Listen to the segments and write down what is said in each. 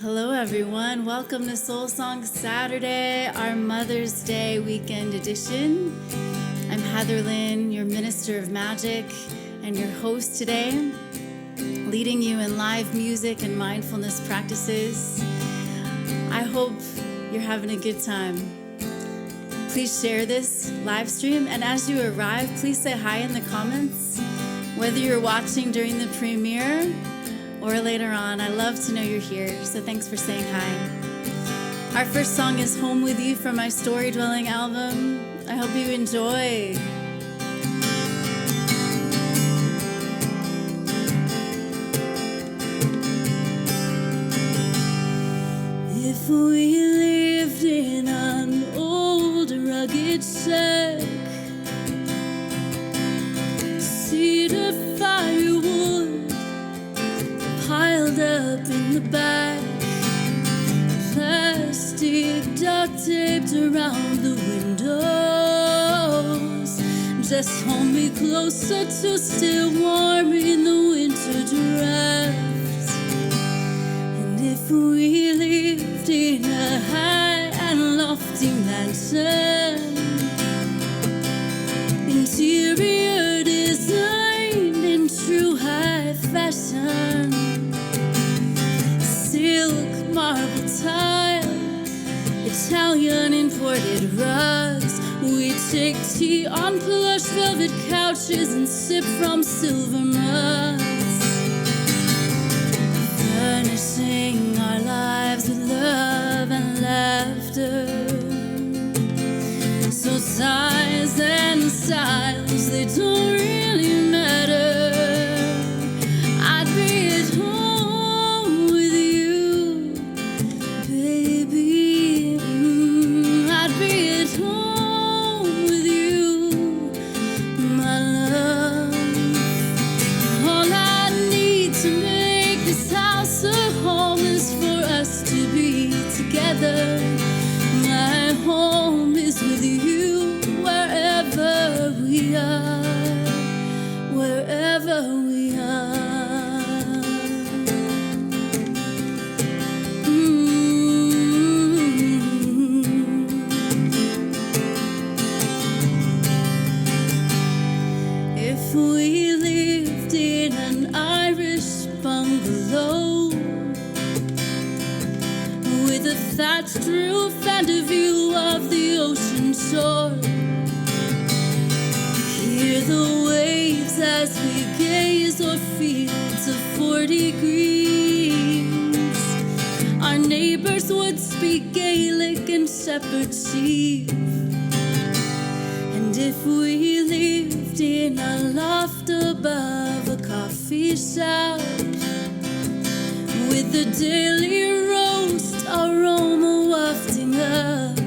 Hello, everyone. Welcome to Soul Song Saturday, our Mother's Day weekend edition. I'm Heatherlyn, your Minister of Magic and your host today, leading you in live music and mindfulness practices. I hope you're having a good time. Please share this live stream, and as you arrive, please say hi in the comments, whether you're watching during the premiere or later on. I love to know you're here, so thanks for saying hi. Our first song is Home With You from my Storydwelling album. I hope you enjoy. If we lived in an old rugged shack, cedar firewood piled up in the back, plastic duct taped around the windows, just hold me closer to stay warm in the winter drafts. And if we lived in a high and lofty mansion, interior designed in true high fashion, silk marble tile, Italian imported rugs, we take tea on plush velvet couches and sip from silver mugs, furnishing our lives with love and laughter. So size and styles, they don't really matter. I'd be at home with you, baby. I'd be at home with you, my love. All I need to make this house a home is for us to be together. My home is with you, wherever we are, wherever we are. If we lived in an Irish bungalow with a thatched roof and a view of the ocean shore, hear the waves as we gaze o'er fields of 40 greens. Our neighbors would speak Gaelic and shepherd chief. And if we lived in a loft above a coffee shop, with the daily roast aroma wafting up,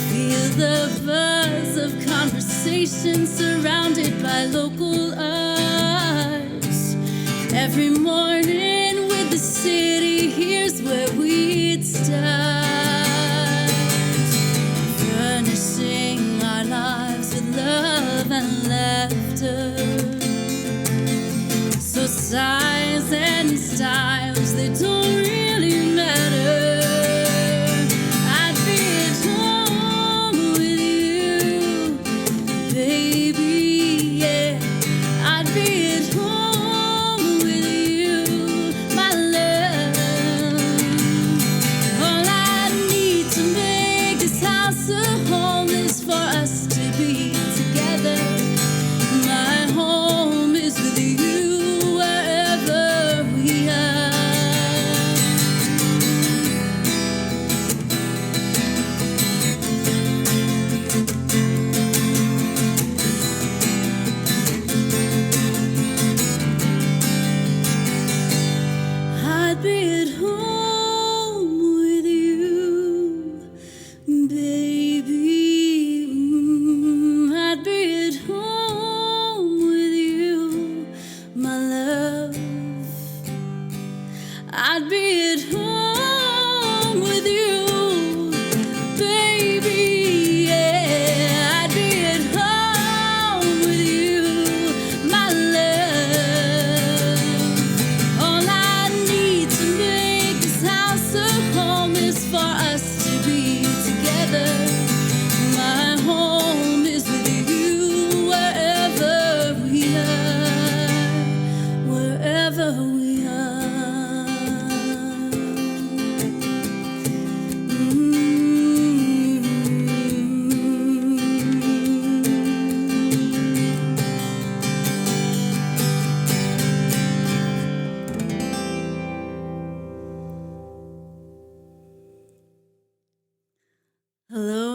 feel the buzz of conversation surrounded by local arts. Every morning with the city, here's where we'd start, furnishing our lives with love and laughter. So size and styles, they don't really matter. I'd be at home with you, baby, yeah. I'd be at home with you, my love. All I need to make this house a home is for us to be together. My home is with you, wherever we are. I'd be at home with you, baby. I'd be at home with you, my love. I'd be at home with you, baby, yeah. I'd be at home with you, my love. All I need to make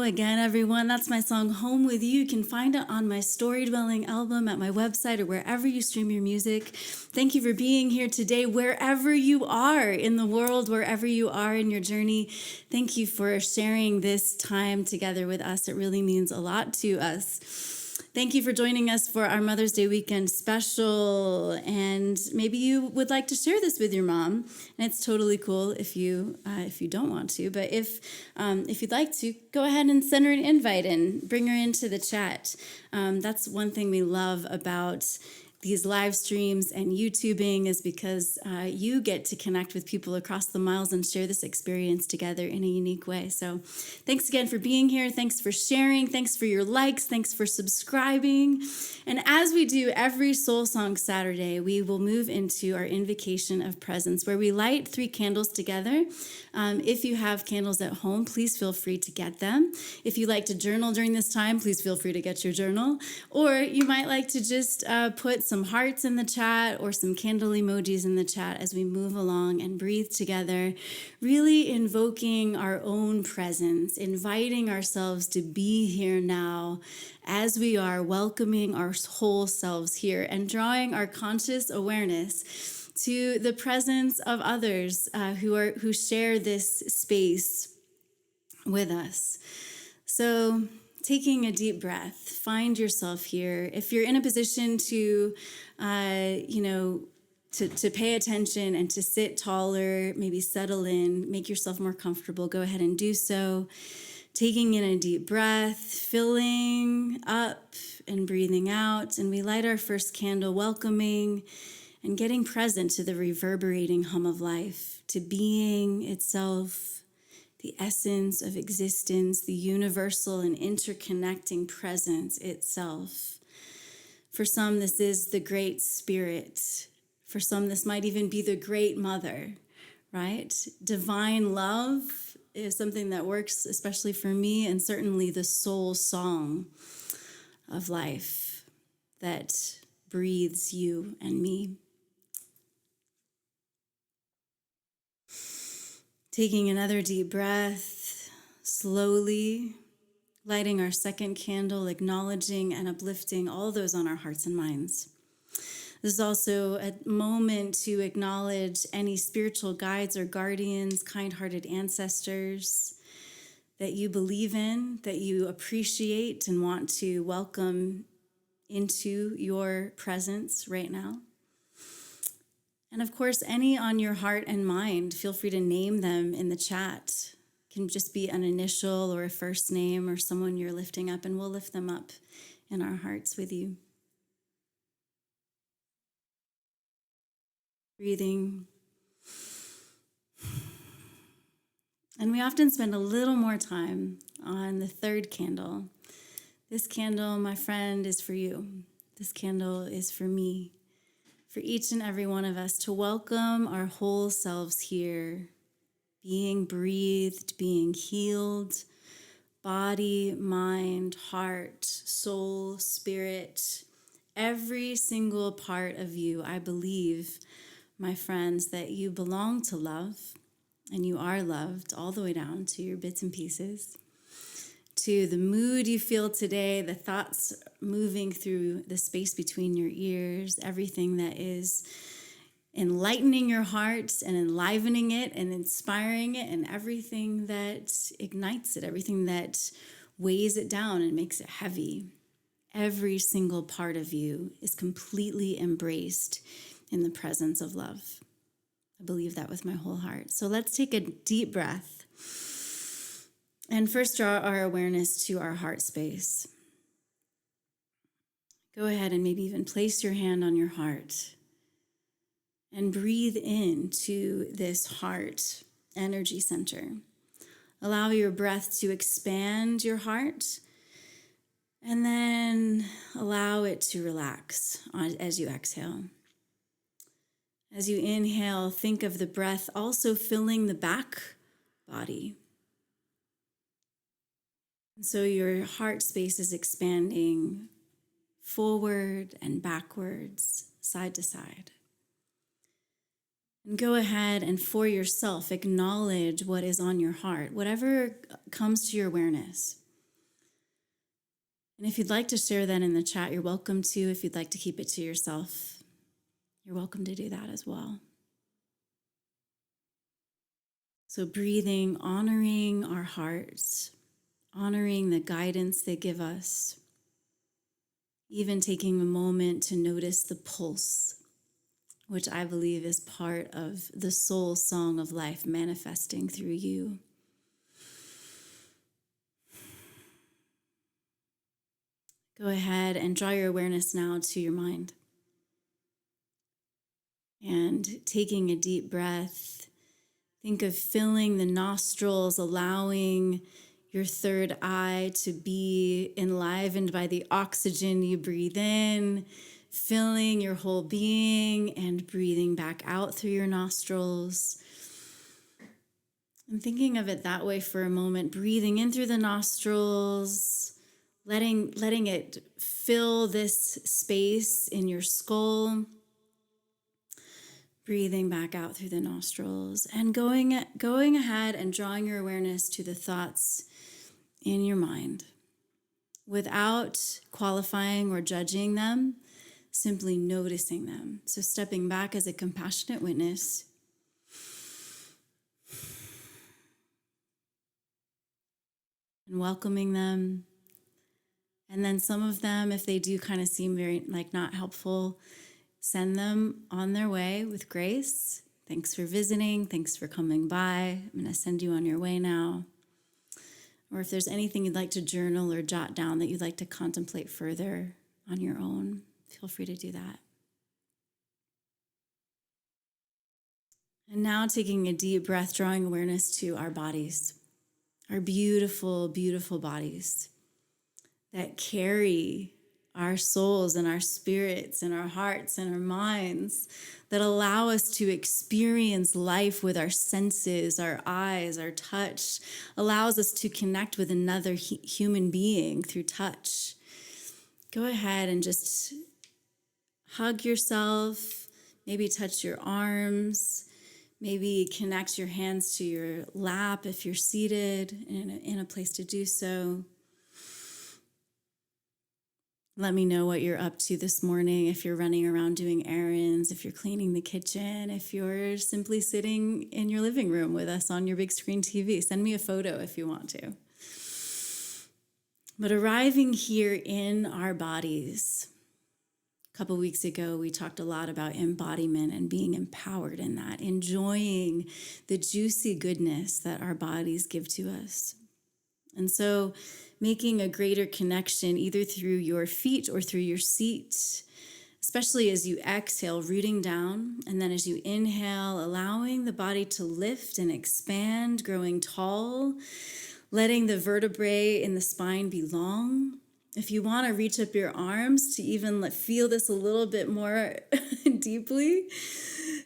again, everyone. That's my song, Home With You. You can find it on my Storydwelling album at my website or wherever you stream your music. Thank you for being here today, wherever you are in the world, wherever you are in your journey. Thank you for sharing this time together with us. It really means a lot to us. Thank you for joining us for our Mother's Day weekend special. And maybe you would like to share this with your mom, and it's totally cool if you don't want to. But if you'd like to, go ahead and send her an invite and bring her into the chat. That's one thing we love about these live streams and YouTubing is because you get to connect with people across the miles and share this experience together in a unique way. So thanks again for being here. Thanks for sharing. Thanks for your likes. Thanks for subscribing. And as we do every Soul Song Saturday, we will move into our Invocation of Presence, where we light 3 candles together. If you have candles at home, please feel free to get them. If you like to journal during this time, please feel free to get your journal. Or you might like to just put some hearts in the chat or some candle emojis in the chat as we move along and breathe together, really invoking our own presence, inviting ourselves to be here now as we are, welcoming our whole selves here and drawing our conscious awareness to the presence of others who share this space with us. So taking a deep breath, find yourself here. If you're in a position to, to pay attention and to sit taller, maybe settle in, make yourself more comfortable, go ahead and do so. Taking in a deep breath, filling up and breathing out. And we light our first candle, welcoming and getting present to the reverberating hum of life, to being itself, the essence of existence, the universal and interconnecting presence itself. For some, this is the Great Spirit. For some, this might even be the Great Mother, right? Divine love is something that works, especially for me, and certainly the soul song of life that breathes you and me. Taking another deep breath, slowly lighting our second candle, acknowledging and uplifting all those on our hearts and minds. This is also a moment to acknowledge any spiritual guides or guardians, kind-hearted ancestors that you believe in, that you appreciate and want to welcome into your presence right now. And of course, any on your heart and mind, feel free to name them in the chat. It can just be an initial or a first name or someone you're lifting up, and we'll lift them up in our hearts with you. Breathing. And we often spend a little more time on the third candle. This candle, my friend, is for you. This candle is for me. For each and every one of us to welcome our whole selves here, being breathed, being healed, body, mind, heart, soul, spirit, every single part of you. I believe, my friends, that you belong to love and you are loved all the way down to your bits and pieces, to the mood you feel today, the thoughts moving through the space between your ears, everything that is enlightening your heart and enlivening it and inspiring it, and everything that ignites it, everything that weighs it down and makes it heavy. Every single part of you is completely embraced in the presence of love. I believe that with my whole heart. So let's take a deep breath. And first draw our awareness to our heart space. Go ahead and maybe even place your hand on your heart and breathe into this heart energy center. Allow your breath to expand your heart, and then allow it to relax as you exhale. As you inhale, think of the breath also filling the back body. And so your heart space is expanding forward and backwards, side to side. And go ahead and for yourself, acknowledge what is on your heart, whatever comes to your awareness. And if you'd like to share that in the chat, you're welcome to. If you'd like to keep it to yourself, you're welcome to do that as well. So breathing, honoring our hearts, honoring the guidance they give us, even taking a moment to notice the pulse, which I believe is part of the soul song of life manifesting through you. Go ahead and draw your awareness now to your mind. And taking a deep breath, think of filling the nostrils, allowing your third eye to be enlivened by the oxygen you breathe in, filling your whole being and breathing back out through your nostrils. And thinking of it that way for a moment, breathing in through the nostrils, letting it fill this space in your skull, breathing back out through the nostrils, and going ahead and drawing your awareness to the thoughts in your mind without qualifying or judging them, simply noticing them. So stepping back as a compassionate witness, and welcoming them. And then some of them, if they do kind of seem very not helpful, send them on their way with grace. Thanks for visiting. Thanks for coming by. I'm going to send you on your way now. Or if there's anything you'd like to journal or jot down that you'd like to contemplate further on your own, feel free to do that. And now taking a deep breath, drawing awareness to our bodies, our beautiful, beautiful bodies that carry our souls and our spirits and our hearts and our minds, that allow us to experience life with our senses, our eyes, our touch, allows us to connect with another human being through touch. Go ahead and just hug yourself, maybe touch your arms, maybe connect your hands to your lap if you're seated in a place to do so. Let me know what you're up to this morning, if you're running around doing errands, if you're cleaning the kitchen, if you're simply sitting in your living room with us on your big screen TV. Send me a photo if you want to. But arriving here in our bodies, a couple weeks ago, we talked a lot about embodiment and being empowered in that, enjoying the juicy goodness that our bodies give to us. And so making a greater connection either through your feet or through your seat, especially as you exhale, rooting down, and then as you inhale, allowing the body to lift and expand, growing tall, letting the vertebrae in the spine be long. If you want to reach up your arms to even feel this a little bit more deeply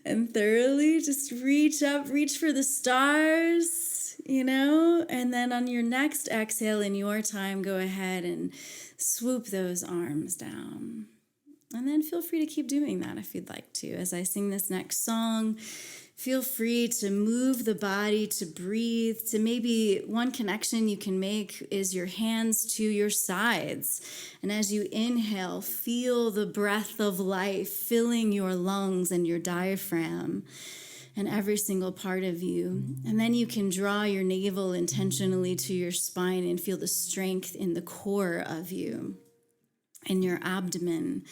and thoroughly, just reach up, reach for the stars. And then on your next exhale in your time, go ahead and swoop those arms down. And then feel free to keep doing that if you'd like to. As I sing this next song, feel free to move the body, to breathe, to maybe one connection you can make is your hands to your sides. And as you inhale, feel the breath of life filling your lungs and your diaphragm and every single part of you. And then you can draw your navel intentionally to your spine and feel the strength in the core of you and your abdomen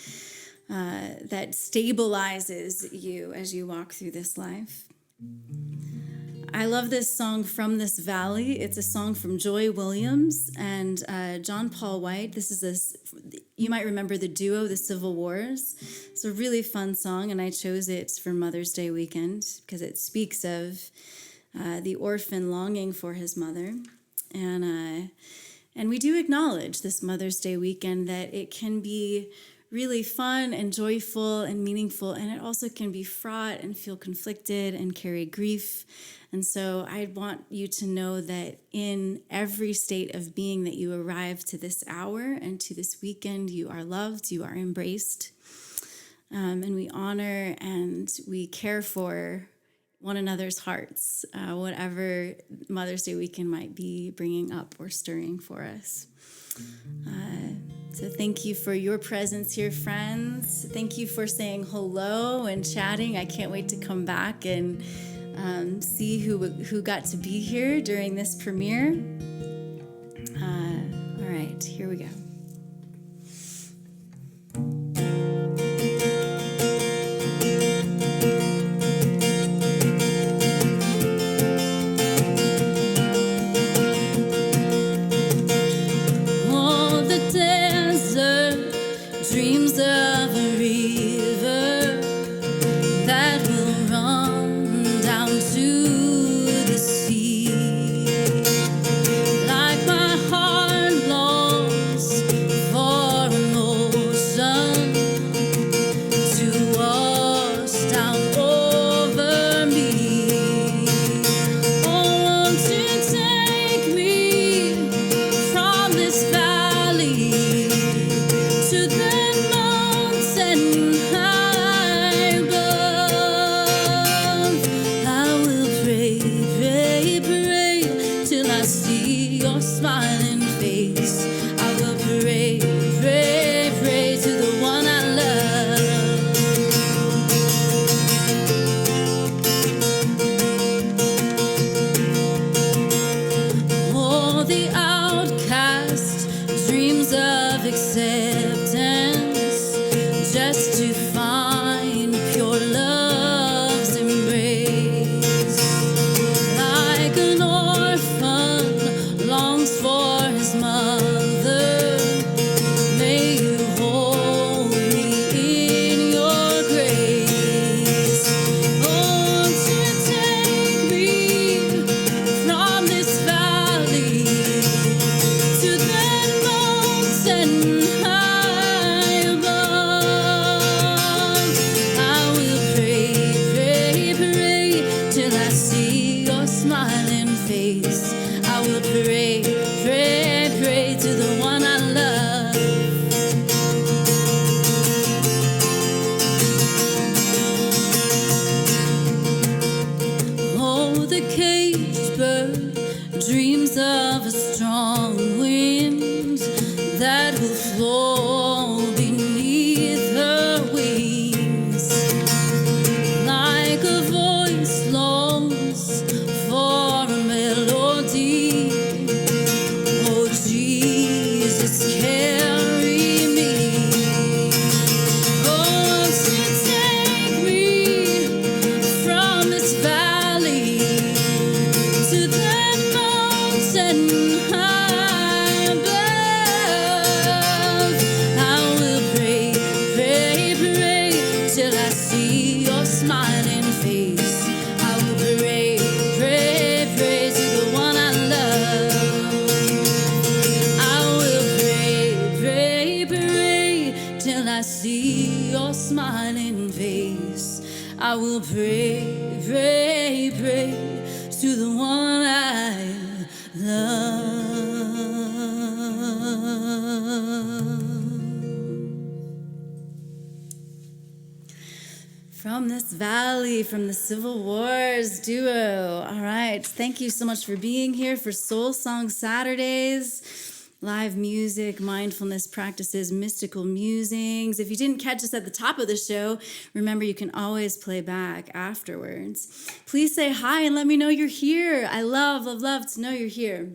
that stabilizes you as you walk through this life. I love this song, From This Valley. It's a song from Joy Williams and John Paul White. You might remember the duo, the Civil Wars. It's a really fun song, and I chose it for Mother's Day weekend because it speaks of the orphan longing for his mother. And we do acknowledge this Mother's Day weekend that it can be really fun and joyful and meaningful, and it also can be fraught and feel conflicted and carry grief. And so I want you to know that in every state of being that you arrive to this hour and to this weekend, you are loved, you are embraced, and we honor and we care for one another's hearts, whatever Mother's Day weekend might be bringing up or stirring for us. So thank you for your presence here, friends. Thank you for saying hello and chatting. I can't wait to come back and see who got to be here during this premiere. All right, here we go. Dreams of a river that will run down to the sea. Like my heart longs for an ocean to wash down over me. Oh, won't you take me from this valley to the smiling face. I will pray, pray, pray to the one I love. Oh, the outcast dreams of acceptance just to find pure love's embrace. Like an orphan longs for his mother, may you hold me in your grace. Oh, won't you take me from this valley to that mountain high above. I will pray, pray, pray till I see your smiling face. I will pray, pray, pray to the one I love. Oh, the caged bird dreams of a strong wind that will flow beneath her wings. Like a voice longs for a melody. Oh, Jesus, carry me. Oh, won't you take me from this valley to that mountain high above. I will pray, pray, pray till I see your smiling face. I will pray, pray, pray to the one I love. I will pray, pray, pray till I see your smiling face. I will pray, pray, pray to the one I love. From this valley, from the Civil Wars duo. All right. Thank you so much for being here for Soul Song Saturdays. Live music, mindfulness practices, mystical musings. If you didn't catch us at the top of the show, remember you can always play back afterwards. Please say hi and let me know you're here. I love, love, love to know you're here.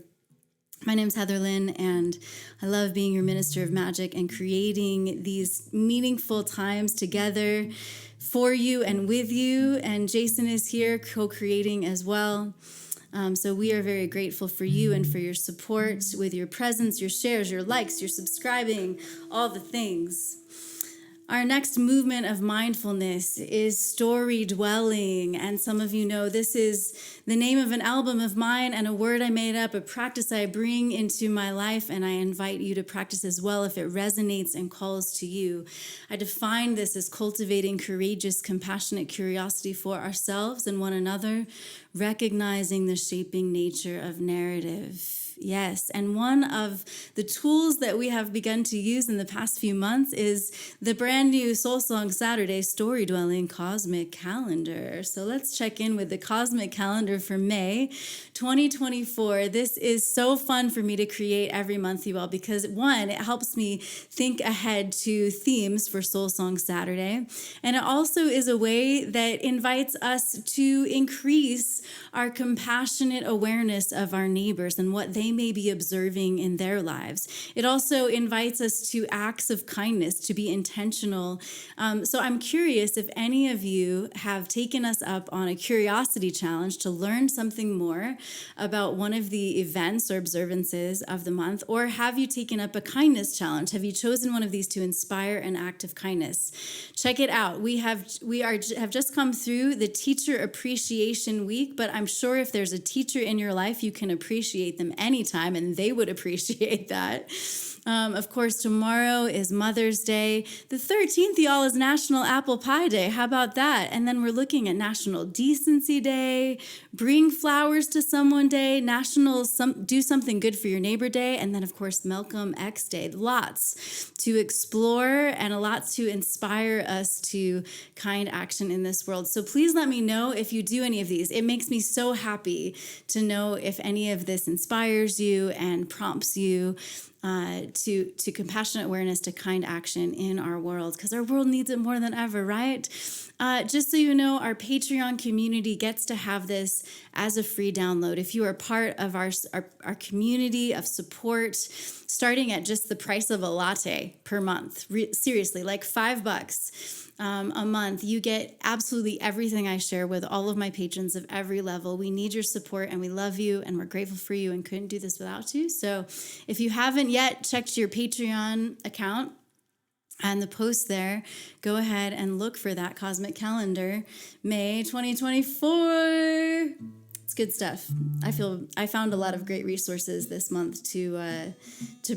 My name's Heatherlyn, and I love being your minister of magic and creating these meaningful times together for you and with you. And Jason is here co-creating as well. So we are very grateful for you and for your support with your presence, your shares, your likes, your subscribing, all the things. Our next movement of mindfulness is Storydwelling, and some of you know this is the name of an album of mine and a word I made up, a practice I bring into my life, and I invite you to practice as well if it resonates and calls to you. I define this as cultivating courageous, compassionate curiosity for ourselves and one another, recognizing the shaping nature of narrative. Yes. And one of the tools that we have begun to use in the past few months is the brand new Soul Song Saturday Storydwelling Cosmic Calendar. So let's check in with the Cosmic Calendar for May 2024. This is so fun for me to create every month, you all, because one, it helps me think ahead to themes for Soul Song Saturday. And it also is a way that invites us to increase our compassionate awareness of our neighbors and what they may be observing in their lives. It also invites us to acts of kindness, to be intentional. So I'm curious if any of you have taken us up on a curiosity challenge to learn something more about one of the events or observances of the month, or have you taken up a kindness challenge? Have you chosen one of these to inspire an act of kindness? Check it out. We have just come through the Teacher Appreciation Week, but I'm sure if there's a teacher in your life, you can appreciate them anytime, and they would appreciate that. Of course, tomorrow is Mother's Day. The 13th, y'all, is National Apple Pie Day. How about that? And then we're looking at National Decency Day, Bring Flowers to Someone Day, National Do Something Good for Your Neighbor Day, and then, of course, Malcolm X Day. Lots to explore and a lot to inspire us to kind action in this world. So please let me know if you do any of these. It makes me so happy to know if any of this inspires you and prompts you to compassionate awareness, to kind action in our world, because our world needs it more than ever, right? Just so you know, our Patreon community gets to have this as a free download. If you are part of our community of support, starting at just the price of a latte per month, seriously, like $5 a month, you get absolutely everything I share with all of my patrons of every level. We need your support and we love you and we're grateful for you and couldn't do this without you. So if you haven't yet checked your Patreon account and the post there, go ahead and look for that Cosmic Calendar, May 2024. It's good stuff. I found a lot of great resources this month to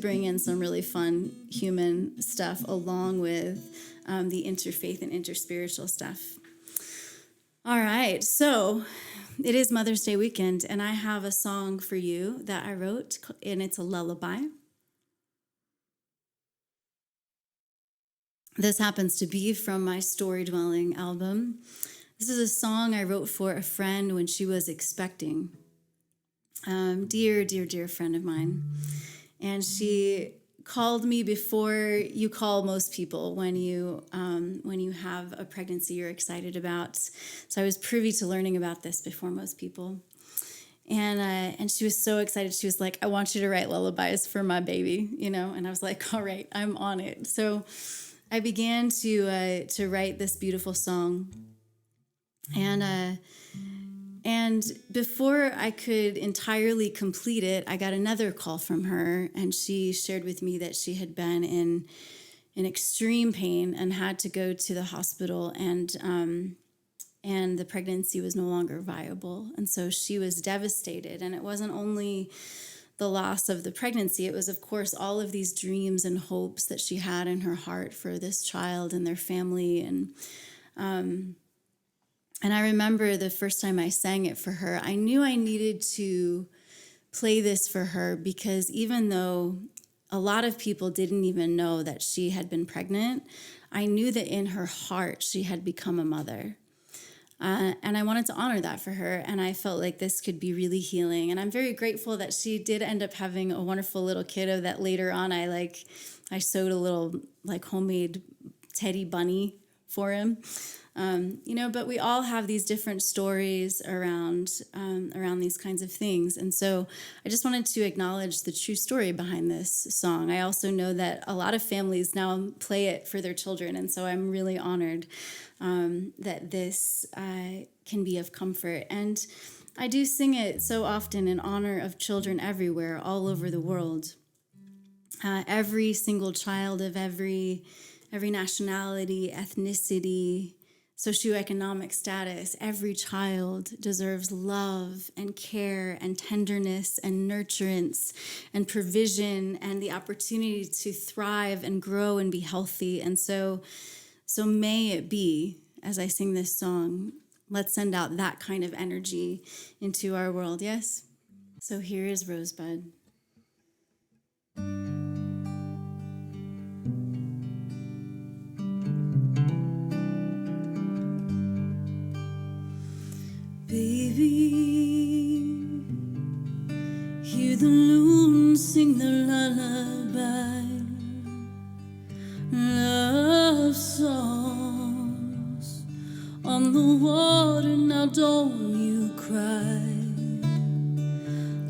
bring in some really fun human stuff along with the interfaith and interspiritual stuff. All right, so it is Mother's Day weekend, and I have a song for you that I wrote, and it's a lullaby. This happens to be from my Storydwelling album. This is a song I wrote for a friend when she was expecting. Dear, dear, dear friend of mine. And she called me before you call most people when you have a pregnancy you're excited about. So I was privy to learning about this before most people. And she was so excited. She was like, I want you to write lullabies for my baby, And I was like, all right, I'm on it. So I began to write this beautiful song. And before I could entirely complete it, I got another call from her, and she shared with me that she had been in extreme pain and had to go to the hospital, and the pregnancy was no longer viable. And so she was devastated. And it wasn't only the loss of the pregnancy, it was, of course, all of these dreams and hopes that she had in her heart for this child and their family. And I remember the first time I sang it for her, I knew I needed to play this for her because even though a lot of people didn't even know that she had been pregnant, I knew that in her heart she had become a mother. And I wanted to honor that for her, and I felt like this could be really healing. And I'm very grateful that she did end up having a wonderful little kiddo that later on I sewed a little homemade teddy bunny for him. But we all have these different stories around these kinds of things. And so I just wanted to acknowledge the true story behind this song. I also know that a lot of families now play it for their children. And so I'm really honored that this can be of comfort. And I do sing it so often in honor of children everywhere, all over the world. Every single child of every nationality, ethnicity, socioeconomic status, every child deserves love and care and tenderness and nurturance and provision and the opportunity to thrive and grow and be healthy. And so may it be, as I sing this song, let's send out that kind of energy into our world, yes? So here is Rosebud. Baby, hear the loon sing the lullaby, love songs on the water. Now don't you cry.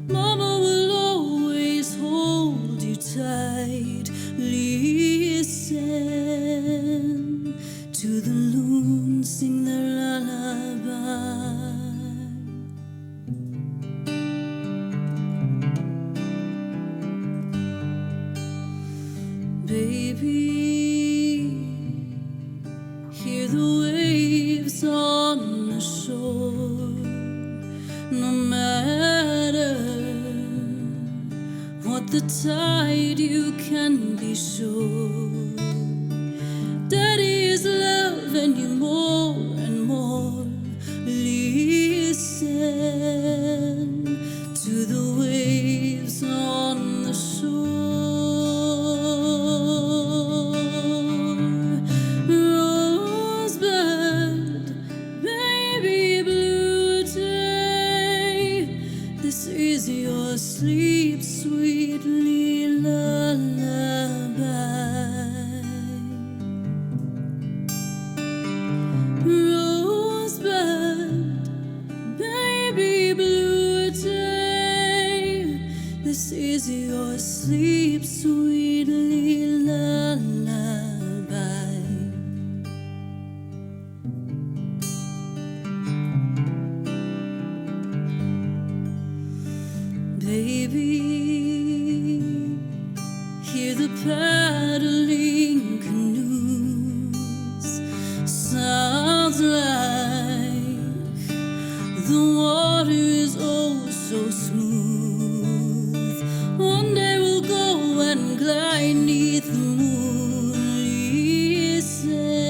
Mama will always hold you tight. Listen to the loon sing the lullaby. Baby, hear the waves on the shore. No matter what the tide, you can be sure Daddy is loving you more and more. Listen to the waves on the shore. Rosebud, baby blue day, this is your sleep sweetly lullaby. Rosebud, baby blue day, this is your sleep sweetly lullaby. Baby, hear the paddling canoes. Sounds like the water is oh so smooth. One day we'll go and glide neath the moon. Listen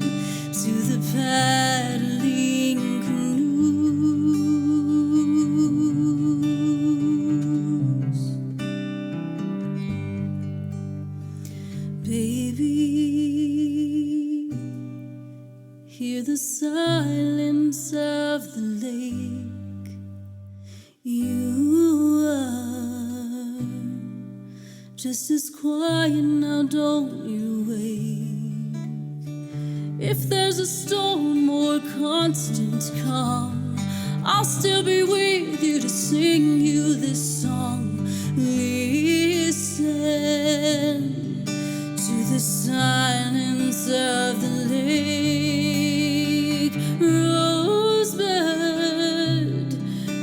to the paddling canoes. Baby, hear the silence of the lake. You are just as quiet now, don't you wake. If there's a storm or constant calm, I'll still be with you to sing you this song. Listen to the silence of the lake. Rosebud,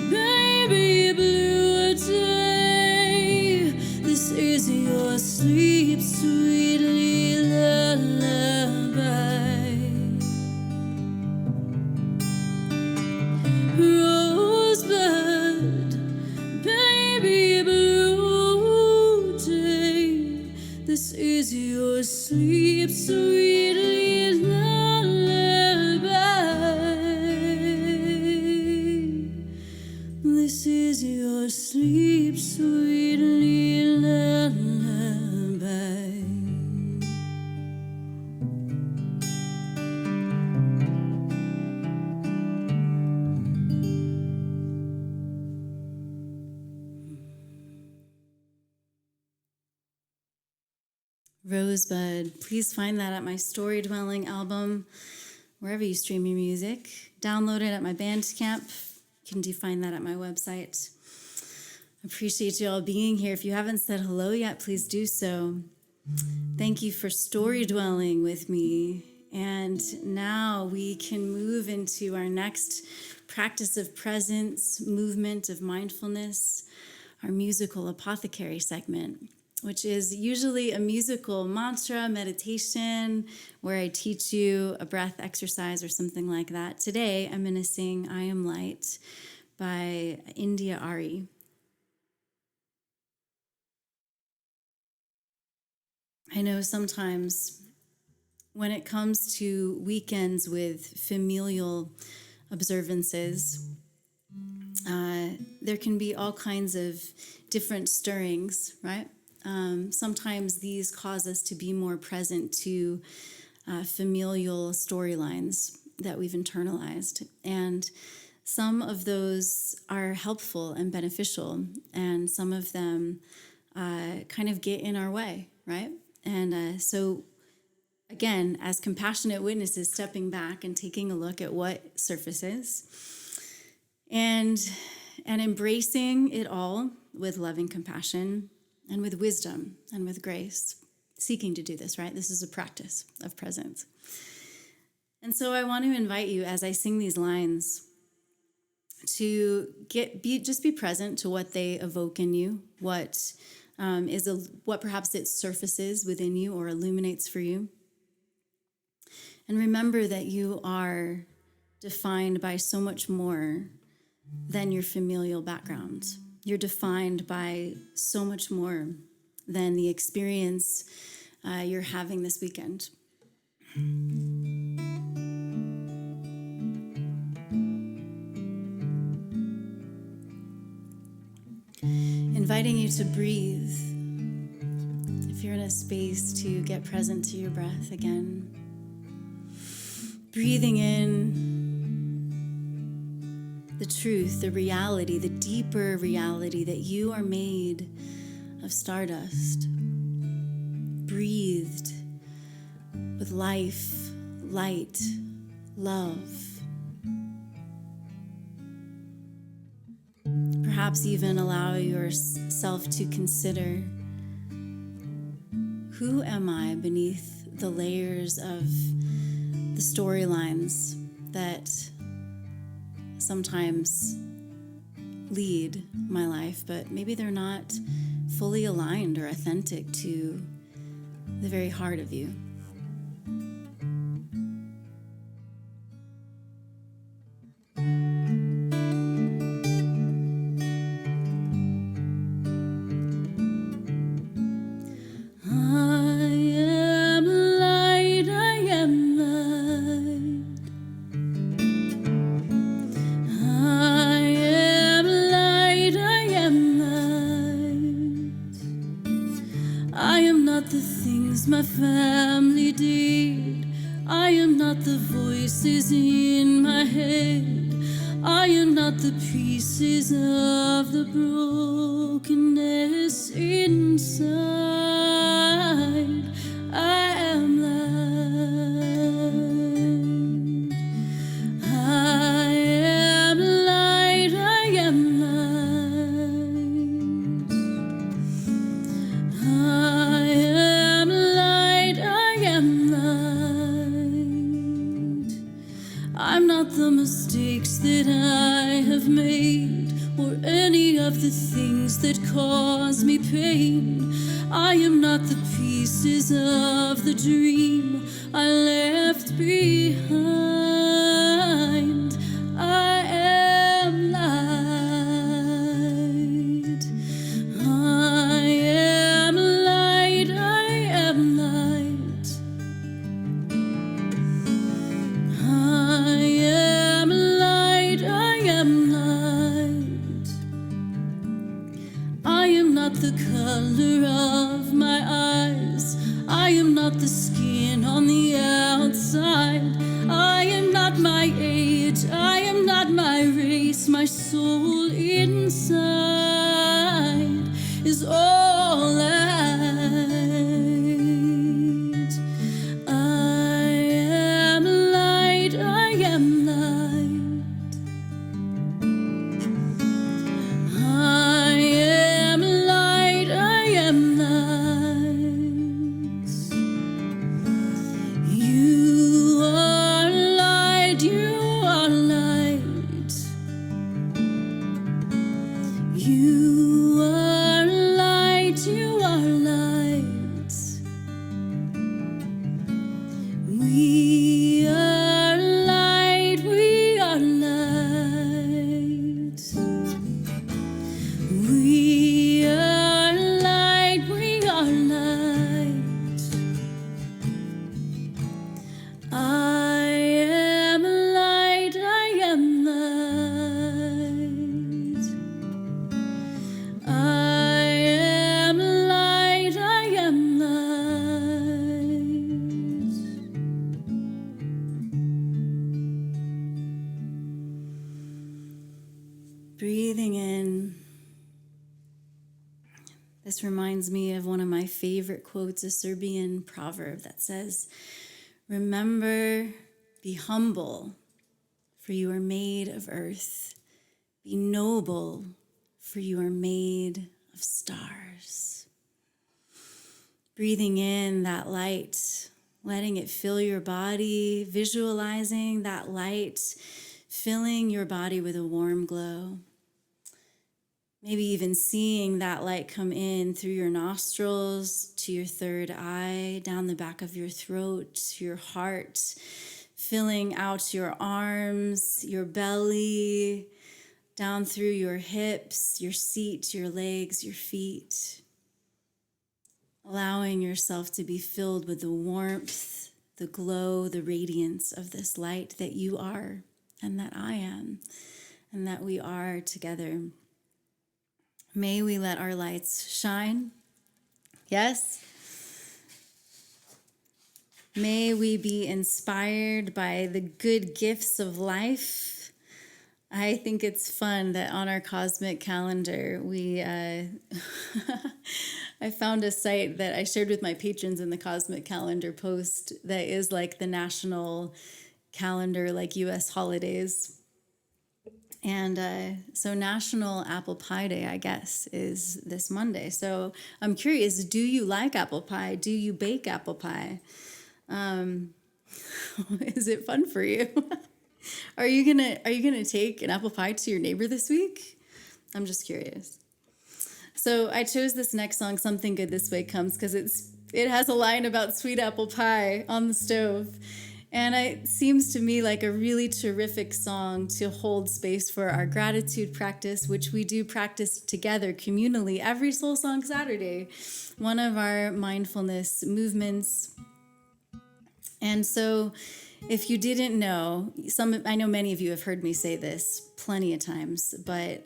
baby blue day, this is your sleep sweetly lullaby. Rosebud, baby blue day, this is your sleep sweetly lullaby. This is your sleep sweetly lullaby. Rosebud. Please find that at my Storydwelling album, wherever you stream your music. Download it at my Bandcamp. You can find that at my website. Appreciate you all being here. If you haven't said hello yet, please do so. Thank you for Storydwelling with me. And now we can move into our next practice of presence, movement of mindfulness, our musical Apothecary segment, which is usually a musical mantra meditation where I teach you a breath exercise or something like that. Today, I'm going to sing I Am Light by India Ari. I know sometimes when it comes to weekends with familial observances, there can be all kinds of different stirrings, right? Sometimes these cause us to be more present to familial storylines that we've internalized. And some of those are helpful and beneficial, and some of them kind of get in our way, right? And so, again, as compassionate witnesses, stepping back and taking a look at what surfaces and embracing it all with loving compassion and with wisdom and with grace, seeking to do this, right? This is a practice of presence. And so I want to invite you, as I sing these lines, to just be present to what they evoke in you, what perhaps it surfaces within you or illuminates for you. And remember that you are defined by so much more than your familial background. You're defined by so much more than the experience you're having this weekend. Inviting you to breathe. If you're in a space, to get present to your breath again. Breathing in the truth, the reality, the deeper reality that you are made of stardust, breathed with life, light, love. Perhaps even allow yourself to consider, who am I beneath the layers of the storylines that sometimes lead my life, but maybe they're not fully aligned or authentic to the very heart of you. My family did. I am not the voices in my head. I am not the pieces of the brokenness inside. I am light. I am light. I am light. I am light. I'm not the mistakes that I have made, or any of the things that cause me pain. I am not the pieces of the dream I left behind. I am light. I am light. I am light. I am light. I am light. I am not the color of my eyes. I am not the skin on the outside. I am not my age. I am not my race. My soul inside is all light. I am light. I am light. I am light. I am light. You are light. You are light. Breathing in. This reminds me of one of my favorite quotes, a Serbian proverb that says, "Remember, be humble, for you are made of earth. Be noble, for you are made of stars." Breathing in that light, letting it fill your body, visualizing that light filling your body with a warm glow. Maybe even seeing that light come in through your nostrils to your third eye, down the back of your throat, to your heart, filling out your arms, your belly, down through your hips, your seat, your legs, your feet. Allowing yourself to be filled with the warmth, the glow, the radiance of this light that you are and that I am and that we are together. May we let our lights shine. Yes. May we be inspired by the good gifts of life. I think it's fun that on our cosmic calendar, I found a site that I shared with my patrons in the cosmic calendar post that is like the national calendar, like US holidays. And so National Apple Pie Day, I guess, is this Monday. So I'm curious, do you like apple pie? Do you bake apple pie? Is it fun for you? Are you gonna take an apple pie to your neighbor this week? I'm just curious. So I chose this next song, "Something Good This Way Comes," because it has a line about sweet apple pie on the stove. And it seems to me like a really terrific song to hold space for our gratitude practice, which we do practice together communally every Soul Song Saturday, one of our mindfulness movements. And so if you didn't know, I know many of you have heard me say this plenty of times, but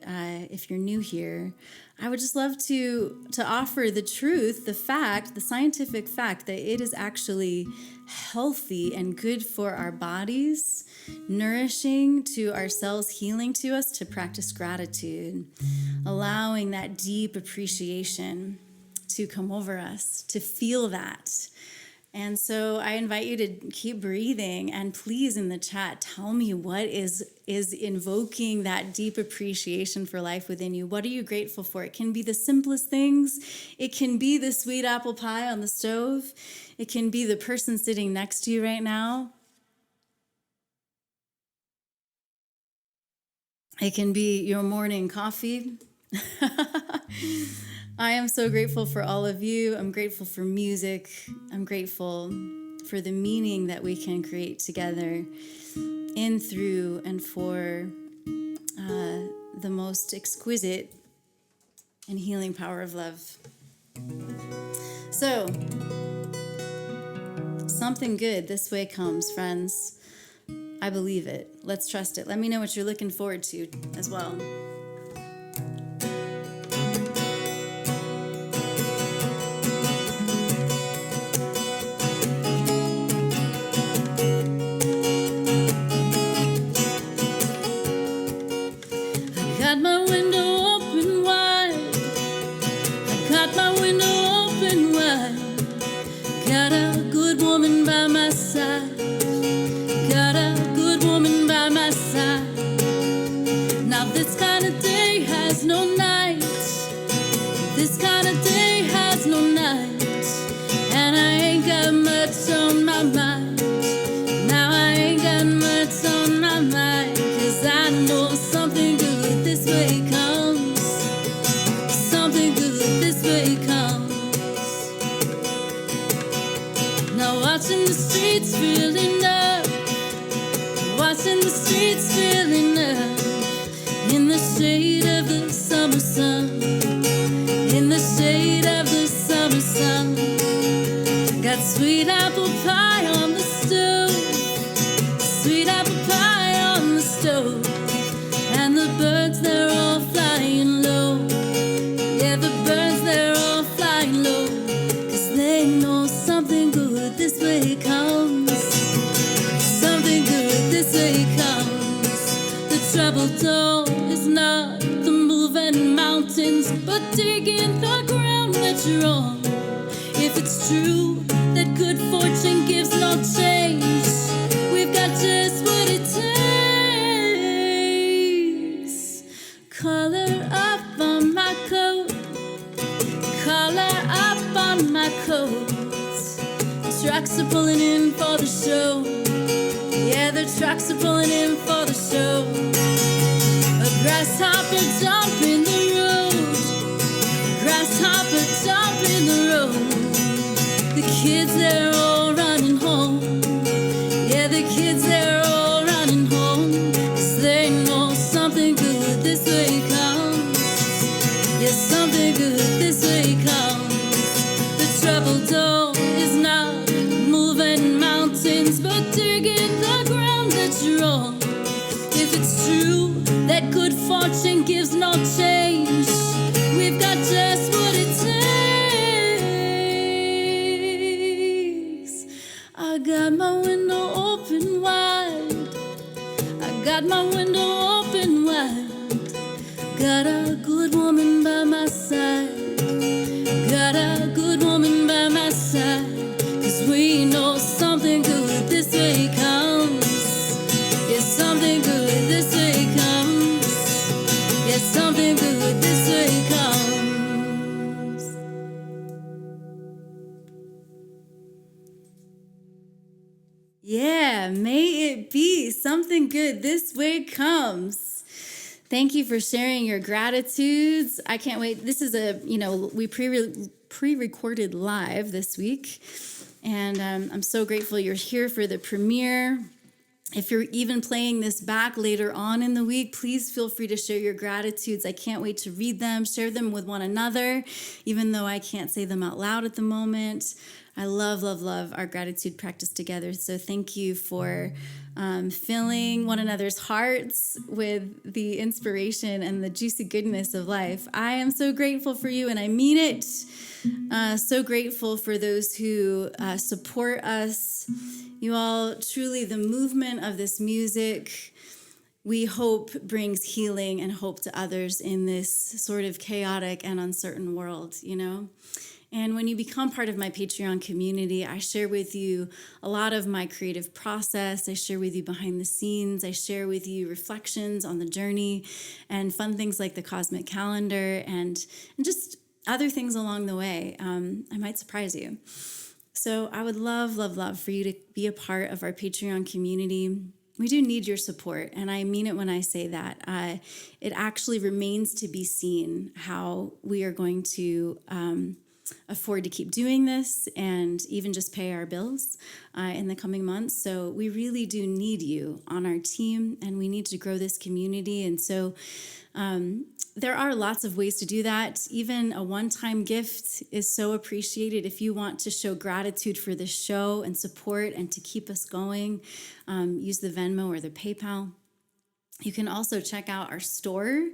if you're new here, I would just love to offer the truth, the scientific fact that it is actually healthy and good for our bodies, nourishing to our cells, healing to us, to practice gratitude, allowing that deep appreciation to come over us, to feel that. And so I invite you to keep breathing, and please in the chat, tell me what is invoking that deep appreciation for life within you. What are you grateful for? It can be the simplest things. It can be the sweet apple pie on the stove. It can be the person sitting next to you right now. It can be your morning coffee. I am so grateful for all of you. I'm grateful for music. I'm grateful for the meaning that we can create together in, through, and for the most exquisite and healing power of love. So, something good this way comes, friends. I believe it. Let's trust it. Let me know what you're looking forward to as well. Got my window open wide. I got my window open wide. Got a good woman by my side. Got a good woman by my side. Now this kind of trouble though is not the moving mountains, but digging the ground that you're on. If it's true that good fortune gives no change, we've got just what it takes. Collar up on my coat, collar up on my coat. Trucks are pulling in for the show. Yeah, the trucks are pulling in for the show. A grasshopper jump in the road, grasshopper jump in the road. The kids, they're all running home. Yeah, the kids, they're all running home. 'Cause they know something good this way comes. Yeah, something good this way comes. The trouble though is not moving mountains, but digging the ground that you're on. If it's true that good fortune gives no change, we've got just what it takes. I got my window open wide, I got my window open wide. Got a good woman by my side, got a good woman by my side. 'Cause we know something good this way comes. Yeah, something good this way comes. Yeah, something good this way comes. Yeah, may it be something good this way comes. Thank you for sharing your gratitudes. I can't wait. This is we pre-recorded live this week. And I'm so grateful you're here for the premiere. If you're even playing this back later on in the week, please feel free to share your gratitudes. I can't wait to read them, share them with one another, even though I can't say them out loud at the moment. I love, love, love our gratitude practice together. So thank you for filling one another's hearts with the inspiration and the juicy goodness of life. I am so grateful for you, and I mean it. So grateful for those who support us. You all, truly, the movement of this music, we hope brings healing and hope to others in this sort of chaotic and uncertain world, you know? And when you become part of my Patreon community, I share with you a lot of my creative process. I share with you behind the scenes. I share with you reflections on the journey and fun things like the cosmic calendar and just other things along the way. I might surprise you. So I would love, love, love for you to be a part of our Patreon community. We do need your support, and I mean it when I say that. It actually remains to be seen how we are going to afford to keep doing this and even just pay our bills in the coming months. So we really do need you on our team, and we need to grow this community. And so there are lots of ways to do that. Even a one-time gift is so appreciated. If you want to show gratitude for this show and support and to keep us going, use the Venmo or the PayPal. You can also check out our store,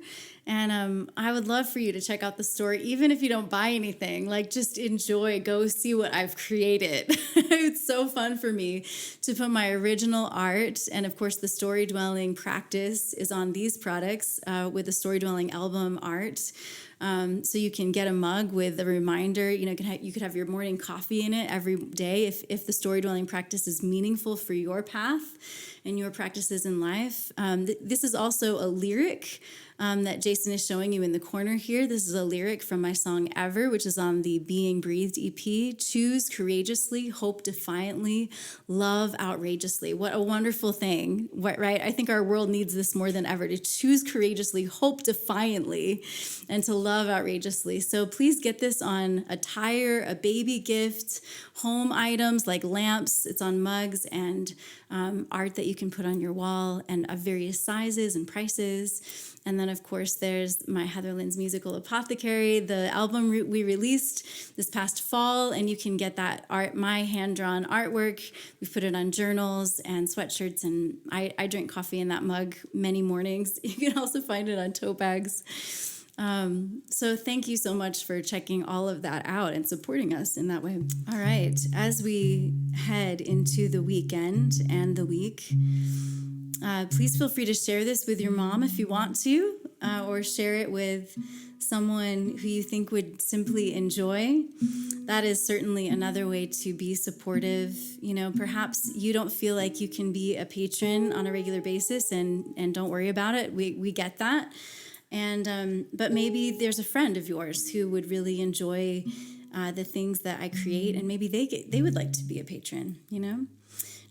and I would love for you to check out the store, even if you don't buy anything. Like, just enjoy, go see what I've created. It's so fun for me to put my original art, and of course the Storydwelling practice is on these products with the Storydwelling album art. So you can get a mug with a reminder. You could have your morning coffee in it every day if the Storydwelling practice is meaningful for your path and your practices in life. This is also a lyric that Jason is showing you in the corner here. This is a lyric from my song Ever, which is on the Being Breathed EP. Choose courageously, hope defiantly, love outrageously. What a wonderful thing, right? I think our world needs this more than ever, to choose courageously, hope defiantly, and to love outrageously. So please get this on attire, a baby gift, home items like lamps. It's on mugs and art that you can put on your wall, and of various sizes and prices. And then, of course, there's my Heatherlyn's musical Apothecary, the album we released this past fall, and you can get that art, my hand-drawn artwork. We've put it on journals and sweatshirts, and I drink coffee in that mug many mornings. You can also find it on tote bags. So thank you so much for checking all of that out and supporting us in that way. All right, as we head into the weekend and the week, Please feel free to share this with your mom if you want to, or share it with someone who you think would simply enjoy. That is certainly another way to be supportive. You know, perhaps you don't feel like you can be a patron on a regular basis, and don't worry about it. We get that. And but maybe there's a friend of yours who would really enjoy the things that I create, and maybe they would like to be a patron, you know?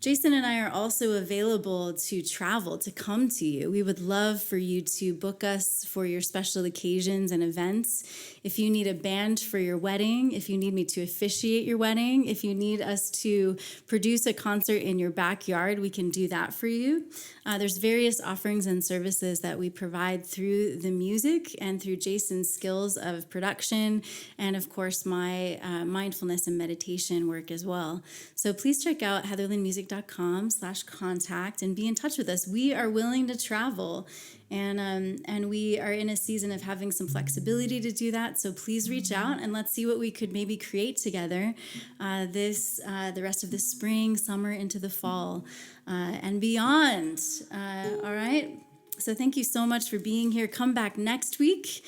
Jason and I are also available to travel, to come to you. We would love for you to book us for your special occasions and events. If you need a band for your wedding, if you need me to officiate your wedding, if you need us to produce a concert in your backyard, we can do that for you. There's various offerings and services that we provide through the music and through Jason's skills of production, and of course my mindfulness and meditation work as well. So please check out heatherlynmusic.com/contact and be in touch with us. We are willing to travel, and we are in a season of having some flexibility to do that. So please reach out and let's see what we could maybe create together the rest of the spring, summer, into the fall, and beyond. All right. So thank you so much for being here. Come back next week,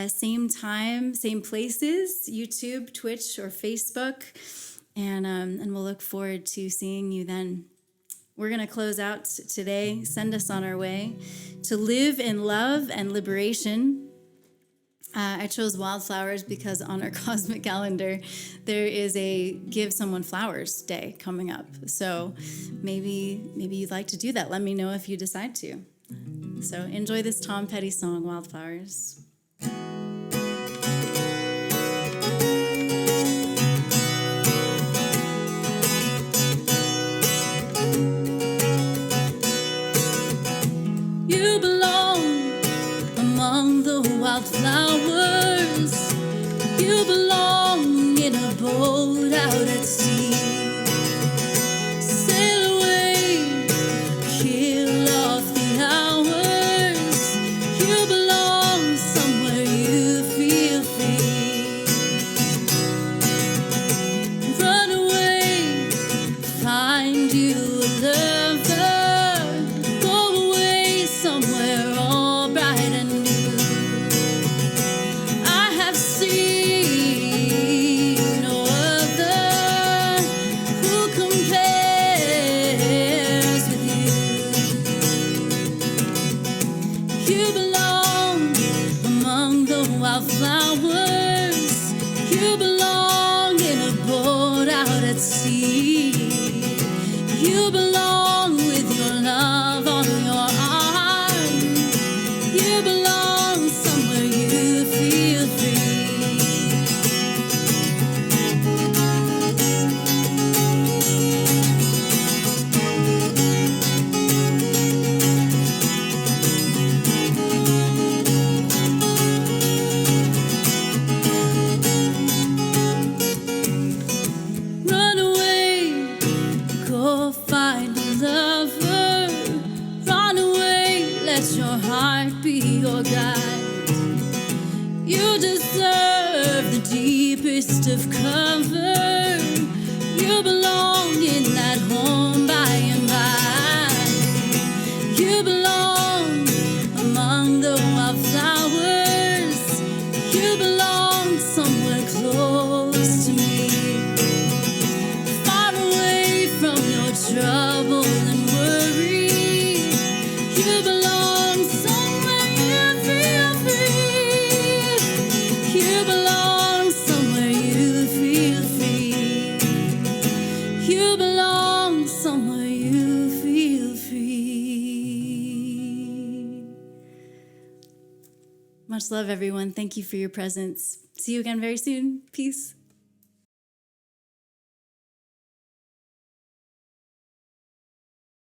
same time, same places, YouTube, Twitch, or Facebook, and we'll look forward to seeing you then. We're going to close out today, send us on our way to live in love and liberation. I chose wildflowers because on our cosmic calendar, there is a Give Someone Flowers Day coming up. So maybe you'd like to do that. Let me know if you decide to. So enjoy this Tom Petty song, Wildflowers. You belong among the wildflowers. You belong in a boat out at sea. Sail away, kill off the hours. You belong somewhere you feel free. Run away, find you a lover. Go away somewhere all bright and new. I have seen no other who compares with you. You belong among the wildflowers. You belong in a boat out at sea. You belong with your love on your arm. You belong somewhere you feel free. Run away, go find a lover. Run away, let your heart be your guide. You deserve the deepest of cover. You belong in that home by and by. You belong among the wildflowers. You belong somewhere close to me. Far away from your trouble and worry. You belong somewhere you feel free. You belong somewhere you feel free. You belong somewhere you feel free. Much love, everyone. Thank you for your presence. See you again very soon. Peace.